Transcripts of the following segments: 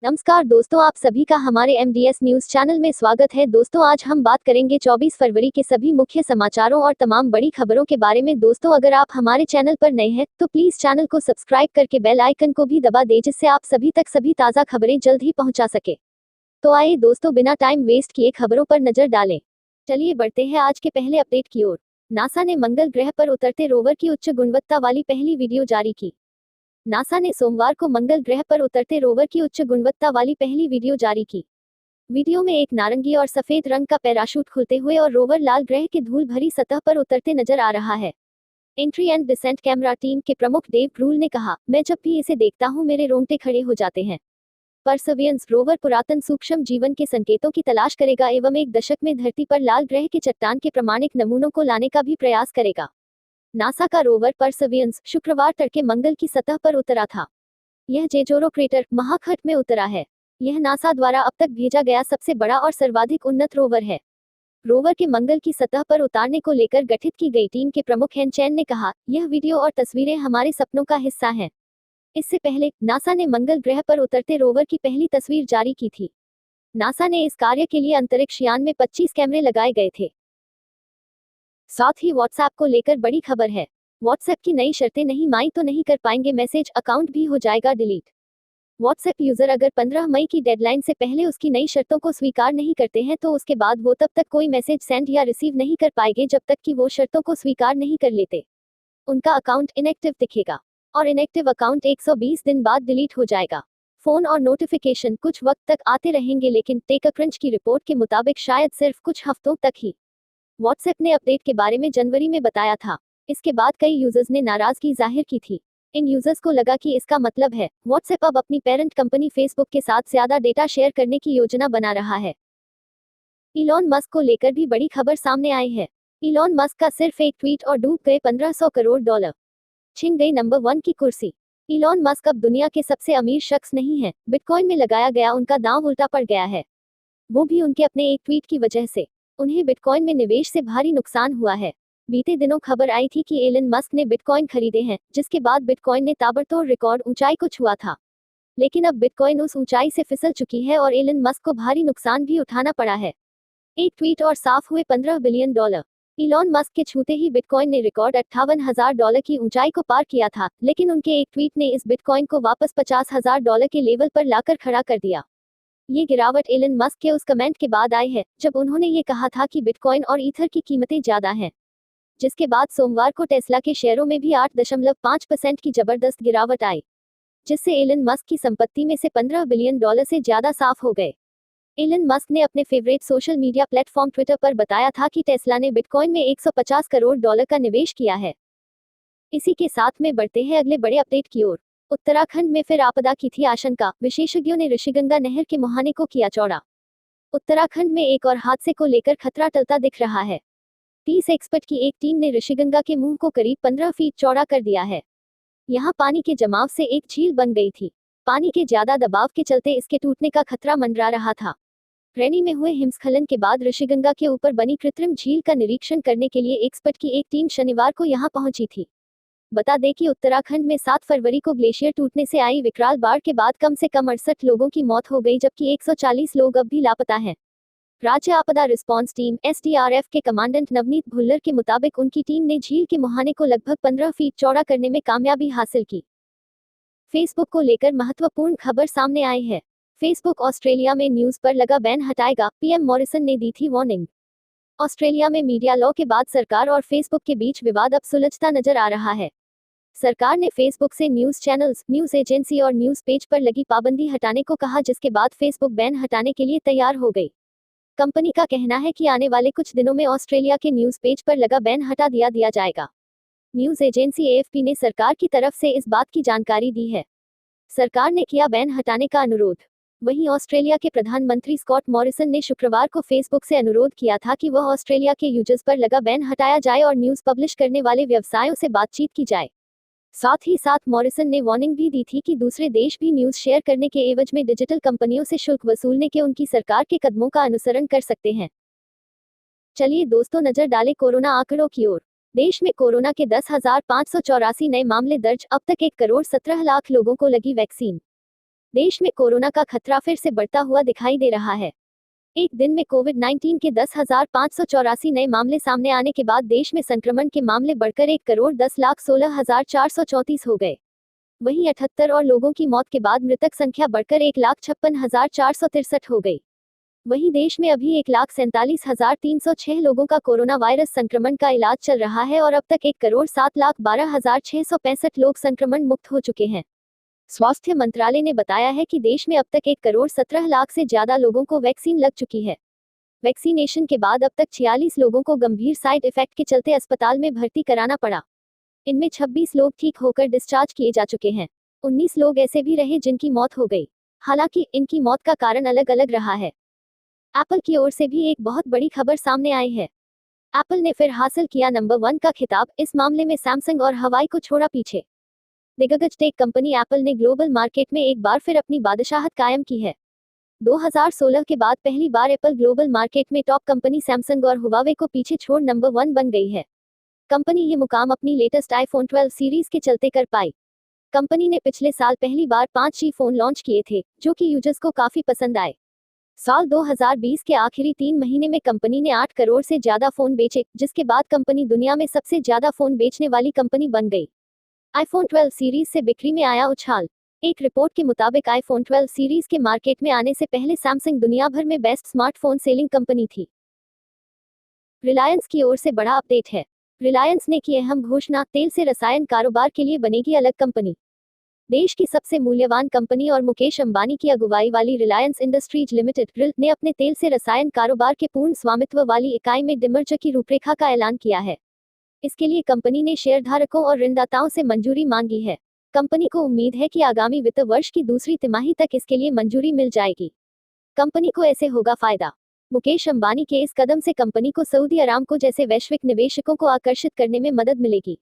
नमस्कार दोस्तों, आप सभी का हमारे एमडीएस न्यूज चैनल में स्वागत है। दोस्तों, आज हम बात करेंगे 24 फरवरी के सभी मुख्य समाचारों और तमाम बड़ी खबरों के बारे में। दोस्तों, अगर आप हमारे चैनल पर नए हैं तो प्लीज चैनल को सब्सक्राइब करके बेल आइकन को भी दबा दें, जिससे आप सभी तक सभी ताज़ा खबरें जल्द ही पहुंचा सके। तो आइए दोस्तों, बिना टाइम वेस्ट किए खबरों पर नजर डालें। चलिए बढ़ते हैं आज के पहले अपडेट की ओर। नासा ने मंगल ग्रह पर उतरते रोवर की उच्च गुणवत्ता वाली पहली वीडियो जारी की। नासा ने सोमवार को मंगल ग्रह पर उतरते रोवर की उच्च गुणवत्ता वाली पहली वीडियो जारी की। वीडियो में एक नारंगी और सफेद रंग का पैराशूट खुलते हुए और रोवर लाल ग्रह की धूल भरी सतह पर उतरते नजर आ रहा है। Entry and descent camera team के प्रमुख डेव ग्रूल ने कहा, मैं जब भी इसे देखता हूं मेरे रोंगटे खड़े हो जाते हैं। परसवियंस रोवर पुरातन सूक्ष्म जीवन के संकेतों की तलाश करेगा एवं एक दशक में धरती पर लाल ग्रह के चट्टान के प्रमाणिक नमूनों को लाने का भी प्रयास करेगा। नासा का रोवर परसवियंस शुक्रवार तड़के मंगल की सतह पर उतरा था। यह जेजोरो क्रेटर महाखट में उतरा है। यह नासा द्वारा अब तक भेजा गया सबसे बड़ा और सर्वाधिक उन्नत रोवर है। रोवर के मंगल की सतह पर उतारने को लेकर गठित की गई टीम के प्रमुख हेन चैन ने कहा, यह वीडियो और तस्वीरें हमारे सपनों का हिस्सा हैं। इससे पहले नासा ने मंगल ग्रह पर उतरते रोवर की पहली तस्वीर जारी की थी। नासा ने इस कार्य के लिए अंतरिक्ष यान में 25 कैमरे लगाए गए थे। साथ ही व्हाट्सएप को लेकर बड़ी खबर है। व्हाट्सएप की नई शर्तें नहीं माई तो नहीं कर पाएंगे मैसेज, अकाउंट भी हो जाएगा डिलीट। व्हाट्सएप यूजर अगर 15 मई की डेडलाइन से पहले उसकी नई शर्तों को स्वीकार नहीं करते हैं तो उसके बाद वो तब तक कोई मैसेज सेंड या रिसीव नहीं कर पाएंगे जब तक कि वो शर्तों को स्वीकार नहीं कर लेते। उनका अकाउंट इनएक्टिव दिखेगा और इनएक्टिव अकाउंट 120 दिन बाद डिलीट हो जाएगा। फोन और नोटिफिकेशन कुछ वक्त तक आते रहेंगे, लेकिन टेकक्रंच की रिपोर्ट के मुताबिक शायद सिर्फ कुछ हफ्तों तक ही। व्हाट्सएप ने अपडेट के बारे में जनवरी में बताया था। इसके बाद कई यूजर्स ने नाराजगी जाहिर की थी। इन यूजर्स को लगा कि इसका मतलब है व्हाट्सएप अब अपनी पेरेंट कंपनी फेसबुक के साथ ज्यादा डेटा शेयर करने की योजना बना रहा है। इलॉन मस्क को लेकर भी बड़ी खबर सामने आई है। इलॉन मस्क का सिर्फ एक ट्वीट और डूब गए $1500 करोड़, छिन गई नंबर 1 की कुर्सी। इलॉन मस्क अब दुनिया के सबसे अमीर शख्स नहीं है। बिटकॉइन में लगाया गया उनका दांव उल्टा पड़ गया है, वो भी उनके अपने एक ट्वीट की वजह से। उन्हें बिटकॉइन में निवेश से भारी नुकसान हुआ है। बीते दिनों खबर आई थी कि एलन मस्क ने बिटकॉइन खरीदे हैं, जिसके बाद बिटकॉइन ने ताबड़तोड़ रिकॉर्ड ऊंचाई को छुआ था। लेकिन अब बिटकॉइन उस ऊंचाई से फिसल चुकी है और एलन मस्क को भारी नुकसान भी उठाना पड़ा है। एक ट्वीट और साफ हुए $15 बिलियन। इलॉन मस्क के छूते ही बिटकॉइन ने रिकॉर्ड $58,000 की ऊंचाई को पार किया था, लेकिन उनके एक ट्वीट ने इस बिटकॉइन को वापस $50,000 के लेवल पर लाकर खड़ा कर दिया। ये गिरावट एलन मस्क के उस कमेंट के बाद आई है जब उन्होंने ये कहा था कि बिटकॉइन और ईथर की कीमतें ज्यादा हैं, जिसके बाद सोमवार को टेस्ला के शेयरों में भी 8.5% की जबरदस्त गिरावट आई, जिससे एलन मस्क की संपत्ति में से $15 बिलियन से ज्यादा साफ हो गए। एलन मस्क ने अपने favourite social media platform Twitter पर बताया था कि टेस्ला ने बिटकॉइन में $150 करोड़ का निवेश किया है। इसी के साथ में बढ़ते हैं अगले बड़े अपडेट की ओर। उत्तराखंड में फिर आपदा की थी आशंका, विशेषज्ञों ने ऋषिगंगा नहर के मुहाने को किया चौड़ा। उत्तराखंड में एक और हादसे को लेकर खतरा टलता दिख रहा है। 30 एक्सपर्ट की एक टीम ने ऋषिगंगा के मुंह को करीब 15 फीट चौड़ा कर दिया है। यहां पानी के जमाव से एक झील बन गई थी। पानी के ज्यादा दबाव के चलते इसके टूटने का खतरा मंडरा रहा था। रैनी में हुए हिमस्खलन के बाद ऋषिगंगा के ऊपर बनी कृत्रिम झील का निरीक्षण करने के लिए एक्सपर्ट की एक टीम शनिवार को यहां पहुंची थी। बता दें कि उत्तराखंड में 7 फरवरी को ग्लेशियर टूटने से आई विकराल बाढ़ के बाद कम से कम 68 लोगों की मौत हो गई, जबकि 140 लोग अब भी लापता हैं। राज्य आपदा रिस्पांस टीम एसडीआरएफ के कमांडेंट नवनीत भुल्लर के मुताबिक उनकी टीम ने झील के मुहाने को लगभग 15 फीट चौड़ा करने में कामयाबी हासिल की। फेसबुक को लेकर महत्वपूर्ण खबर सामने आई है। फेसबुक ऑस्ट्रेलिया में न्यूज पर लगा बैन हटाएगा, पीएम मॉरिसन ने दी थी वार्निंग। ऑस्ट्रेलिया में मीडिया लॉ के बाद सरकार और फेसबुक के बीच विवाद अब सुलझता नजर आ रहा है। सरकार ने फेसबुक से न्यूज चैनल्स, न्यूज एजेंसी और न्यूज पेज पर लगी पाबंदी हटाने को कहा, जिसके बाद फेसबुक बैन हटाने के लिए तैयार हो गई। कंपनी का कहना है कि आने वाले कुछ दिनों में ऑस्ट्रेलिया के न्यूज पेज पर लगा बैन हटा दिया जाएगा। न्यूज एजेंसी एएफपी ने सरकार की तरफ से इस बात की जानकारी दी है। सरकार ने किया बैन हटाने का अनुरोध। वहीं ऑस्ट्रेलिया के प्रधानमंत्री स्कॉट मॉरिसन ने शुक्रवार को फेसबुक से अनुरोध किया था कि वह ऑस्ट्रेलिया के यूजर्स पर लगा बैन हटाया जाए और न्यूज पब्लिश करने वाले व्यवसायों से बातचीत की जाए। साथ ही साथ मॉरिसन ने वार्निंग भी दी थी कि दूसरे देश भी न्यूज शेयर करने के एवज में डिजिटल कंपनियों से शुल्क वसूलने के उनकी सरकार के कदमों का अनुसरण कर सकते हैं। चलिए दोस्तों, नजर डालें कोरोना आंकड़ों की ओर। देश में कोरोना के 10,584 नए मामले दर्ज, अब तक 1,17,00,000 लोगों को लगी वैक्सीन। देश में कोरोना का खतरा फिर से बढ़ता हुआ दिखाई दे रहा है। एक दिन में कोविड-19 के 10,584 नए मामले सामने आने के बाद देश में संक्रमण के मामले बढ़कर 1,10,16,434 हो गए। वहीं 78 और लोगों की मौत के बाद मृतक संख्या बढ़कर 1,56,463 हो गई। वहीं देश में अभी 1,47,306 लोगों का कोरोना वायरस संक्रमण का इलाज चल रहा है और अब तक 1,07,12,665 लोग संक्रमण मुक्त हो चुके हैं। स्वास्थ्य मंत्रालय ने बताया है कि देश में अब तक 1,17,00,000 से ज्यादा लोगों को वैक्सीन लग चुकी है। वैक्सीनेशन के बाद अब तक 46 लोगों को गंभीर साइड इफेक्ट के चलते अस्पताल में भर्ती कराना पड़ा। इनमें 26 लोग ठीक होकर डिस्चार्ज किए जा चुके हैं। 19 लोग ऐसे भी रहे जिनकी मौत हो गई। हालांकि इनकी मौत का कारण अलग अलग रहा है। एप्पल की ओर से भी एक बहुत बड़ी खबर सामने आई है। एप्पल ने फिर हासिल किया नंबर 1 का खिताब। इस मामले में सैमसंग और हवाई को छोड़ा पीछे। दिग्गज टेक कंपनी एप्पल ने ग्लोबल मार्केट में एक बार फिर अपनी बादशाहत कायम की है। 2016 के बाद पहली बार एप्पल ग्लोबल मार्केट में टॉप कंपनी सैमसंग और हुवावे को पीछे छोड़ नंबर 1 बन गई है। कंपनी ये मुकाम अपनी लेटेस्ट आईफोन 12 सीरीज के चलते कर पाई। कंपनी ने पिछले साल पहली बार 5G फोन लॉन्च किए थे, जो कि यूजर्स को काफी पसंद आए। साल 2020 के आखिरी 3 महीने में कंपनी ने 8 करोड़ से ज्यादा फोन बेचे, जिसके बाद कंपनी दुनिया में सबसे ज्यादा फोन बेचने वाली कंपनी बन गई। आईफोन 12 सीरीज से बिक्री में आया उछाल। एक रिपोर्ट के मुताबिक आईफोन 12 सीरीज के मार्केट में आने से पहले सैमसंग दुनिया भर में बेस्ट स्मार्टफोन सेलिंग कंपनी थी। रिलायंस की ओर से बड़ा अपडेट है। रिलायंस ने की अहम घोषणा, तेल से रसायन कारोबार के लिए बनेगी अलग कंपनी। देश की सबसे मूल्यवान कंपनी और मुकेश अंबानी की अगुवाई वाली रिलायंस इंडस्ट्रीज लिमिटेड रिल ने अपने तेल से रसायन कारोबार के पूर्ण स्वामित्व वाली इकाई में डिमर्जर की रूपरेखा का ऐलान किया है। इसके लिए कंपनी ने शेयरधारकों और ऋणदाताओं से मंजूरी मांगी है। कंपनी को उम्मीद है कि आगामी वित्त वर्ष की दूसरी तिमाही तक इसके लिए मंजूरी मिल जाएगी। कंपनी को ऐसे होगा फायदा। मुकेश अंबानी के इस कदम से कंपनी को सऊदी अरामको जैसे वैश्विक निवेशकों को आकर्षित करने में मदद मिलेगी।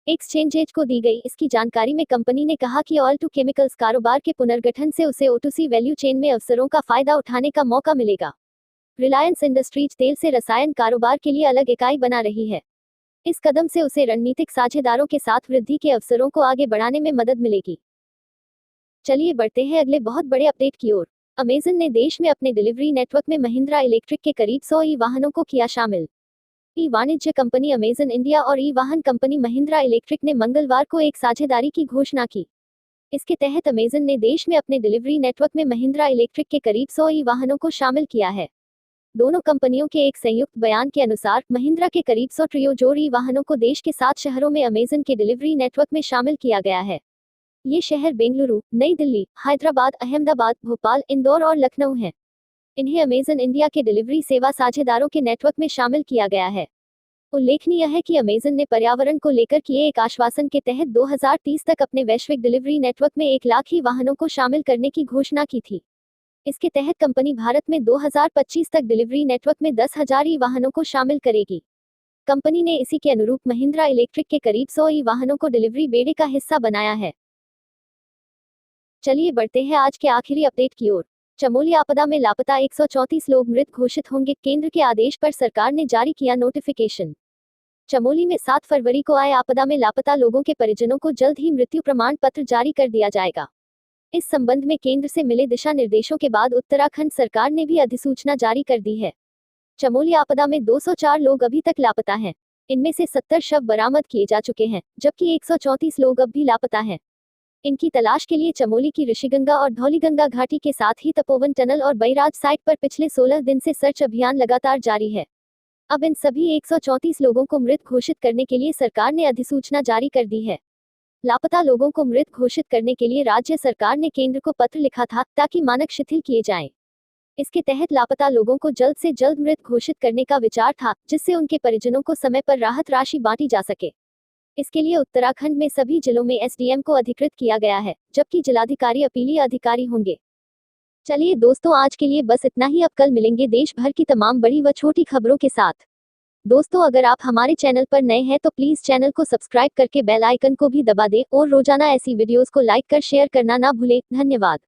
एक्सचेंज को दी गई इसकी जानकारी में कंपनी ने कहा कि ऑयल टू केमिकल्स कारोबार के पुनर्गठन से उसे O2C वैल्यू चेन में अवसरों का फायदा उठाने का मौका मिलेगा। रिलायंस इंडस्ट्रीज तेल से रसायन कारोबार के लिए अलग इकाई बना रही है। इस कदम से उसे रणनीतिक साझेदारों के साथ वृद्धि के अवसरों को आगे बढ़ाने में मदद मिलेगी। चलिए बढ़ते हैं अगले बहुत बड़े अपडेट की ओर। अमेजन ने देश में अपने डिलीवरी नेटवर्क में महिंद्रा इलेक्ट्रिक के करीब 100 ई वाहनों को किया शामिल। ई वाणिज्य कंपनी अमेजन इंडिया और ई वाहन कंपनी महिंद्रा इलेक्ट्रिक ने मंगलवार को एक साझेदारी की घोषणा की। इसके तहत अमेजन ने देश में अपने डिलीवरी नेटवर्क में महिंद्रा इलेक्ट्रिक के करीब 100 ई वाहनों को शामिल किया है। दोनों कंपनियों के एक संयुक्त बयान के अनुसार महिंद्रा के करीब 100 ट्रियो जोर ई वाहनों को देश के 7 शहरों में अमेजन के डिलीवरी नेटवर्क में शामिल किया गया है। ये शहर बेंगलुरु, नई दिल्ली, हैदराबाद, अहमदाबाद, भोपाल, इंदौर और लखनऊ हैं। इन्हें अमेजन इंडिया के डिलीवरी सेवा साझेदारों के नेटवर्क में शामिल किया गया है। उल्लेखनीय है कि अमेजन ने पर्यावरण को लेकर किए एक आश्वासन के तहत 2030 तक अपने वैश्विक डिलीवरी नेटवर्क में 1 लाख ही वाहनों को शामिल करने की घोषणा की थी। इसके तहत कंपनी भारत में 2025 तक डिलीवरी नेटवर्क में 10,000 ई वाहनों को शामिल करेगी। कंपनी ने इसी के अनुरूप महिंद्रा इलेक्ट्रिक के करीब 100 ई वाहनों को डिलीवरी बेड़े का हिस्सा बनाया है। चलिए बढ़ते हैं आज के आखिरी अपडेट की ओर। चमोली आपदा में लापता 134 लोग मृत घोषित होंगे। केंद्र के आदेश पर सरकार ने जारी किया नोटिफिकेशन। चमोली में 7 फरवरी को आए आपदा में लापता लोगों के परिजनों को जल्द ही मृत्यु प्रमाण पत्र जारी कर दिया जाएगा। इस संबंध में केंद्र से मिले दिशा निर्देशों के बाद उत्तराखंड सरकार ने भी अधिसूचना जारी कर दी है। चमोली आपदा में 204 लोग अभी तक लापता हैं। इनमें से 70 शव बरामद किए जा चुके हैं, जबकि 134 लोग अब भी लापता हैं। इनकी तलाश के लिए चमोली की ऋषिगंगा और धौलीगंगा घाटी के साथ ही तपोवन टनल और बैराज साइट पर पिछले 16 दिन से सर्च अभियान लगातार जारी है। अब इन सभी 134 लोगों को मृत घोषित करने के लिए सरकार ने अधिसूचना जारी कर दी है। लापता लोगों को मृत घोषित करने के लिए राज्य सरकार ने केंद्र को पत्र लिखा था, ताकि मानक शिथिल किए जाएं। इसके तहत लापता लोगों को जल्द से जल्द मृत घोषित करने का विचार था, जिससे उनके परिजनों को समय पर राहत राशि बांटी जा सके। इसके लिए उत्तराखंड में सभी जिलों में एसडीएम को अधिकृत किया गया है, जबकि जिलाधिकारी अपीलीय अधिकारी होंगे। चलिए दोस्तों, आज के लिए बस इतना ही। अब कल मिलेंगे देश भर की तमाम बड़ी व छोटी खबरों के साथ। दोस्तों, अगर आप हमारे चैनल पर नए हैं तो प्लीज चैनल को सब्सक्राइब करके बेल आइकन को भी दबा दें और रोजाना ऐसी वीडियोस को लाइक कर शेयर करना ना भूलें। धन्यवाद।